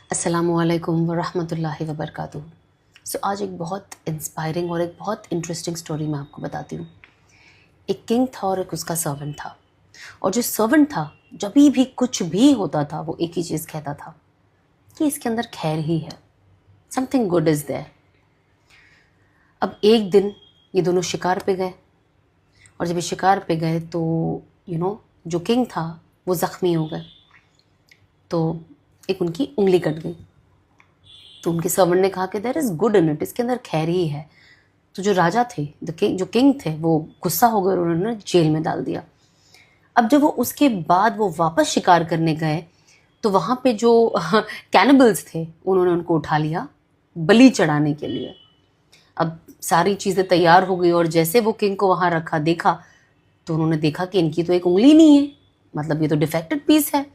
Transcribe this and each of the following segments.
अस्सलामुअलैकुम वरहमतुल्लाहि वबरकातुहू। आज एक बहुत इंस्पायरिंग और एक बहुत इंटरेस्टिंग स्टोरी मैं आपको बताती हूँ। एक किंग था और एक उसका सर्वेंट था, और जो सर्वेंट था जब भी कुछ भी होता था वो एक ही चीज़ कहता था कि इसके अंदर खैर ही है, समथिंग गुड इज़ देयर। अब एक दिन ये दोनों शिकार पे गए, और जब ये शिकार पे गए तो जो किंग था वो ज़ख्मी हो गए, तो एक उनकी उंगली कट गई। तो उनके सर्वेंट ने कहा कि there is good in it, इसके अंदर खैर ही है। तो जो राजा थे, जो किंग थे, वो गुस्सा हो गए और उन्होंने जेल में डाल दिया। अब जब वो उसके बाद वो वापस शिकार करने गए तो वहाँ पे जो कैनिबल्स थे उन्होंने उनको उठा लिया बलि चढ़ाने के लिए। अब सारी चीज़ें तैयार हो गई, और जैसे वो किंग को वहाँ रखा, देखा तो उन्होंने देखा कि इनकी तो एक उंगली नहीं है, मतलब ये तो डिफेक्टेड पीस है,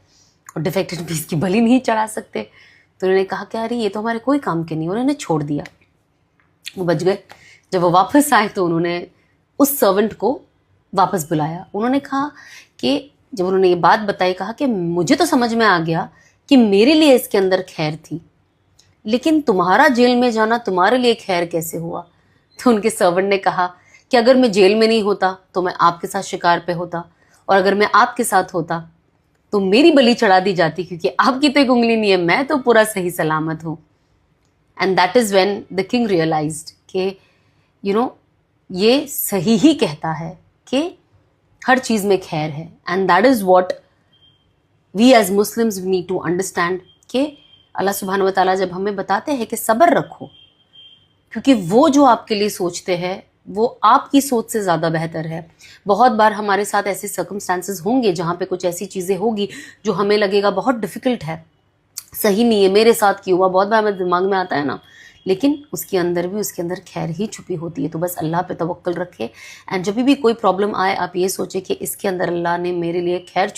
और डिफेक्टेड पीस की बलि नहीं चढ़ा सकते। तो उन्होंने कहा कि अरे ये तो हमारे कोई काम के नहीं, उन्होंने छोड़ दिया, वो बच गए। जब वो वापस आए तो उन्होंने उस सर्वेंट को वापस बुलाया। उन्होंने कहा कि जब उन्होंने ये बात बताई, कहा कि मुझे तो समझ में आ गया कि मेरे लिए इसके अंदर खैर थी, लेकिन तुम्हारा जेल में जाना तुम्हारे लिए खैर कैसे हुआ? तो उनके सर्वेंट ने कहा कि अगर मैं जेल में नहीं होता तो मैं आपके साथ शिकार पे होता, और अगर मैं आपके साथ होता तो मेरी बलि चढ़ा दी जाती, क्योंकि आपकी तो एक उंगली नहीं है, मैं तो पूरा सही सलामत हूँ। And that is when the king realized कि ये सही ही कहता है कि हर चीज़ में खैर है। And that is what we as Muslims need to understand कि अल्लाह सुब्हानहू व तआला जब हमें बताते हैं कि सब्र रखो, क्योंकि वो जो आपके लिए सोचते हैं वो आपकी सोच से ज़्यादा बेहतर है। बहुत बार हमारे साथ ऐसे सर्कमस्टांसेस होंगे जहाँ पे कुछ ऐसी चीज़ें होगी जो हमें लगेगा बहुत डिफ़िकल्ट है, सही नहीं है, मेरे साथ क्यों हुआ, बहुत बार हमारे दिमाग में आता है ना, लेकिन उसके अंदर खैर ही छुपी होती है। तो बस अल्लाह पे तवक्कुल रखें, एंड जब भी कोई प्रॉब्लम आए आप ये सोचें कि इसके अंदर अल्लाह ने मेरे लिए खैर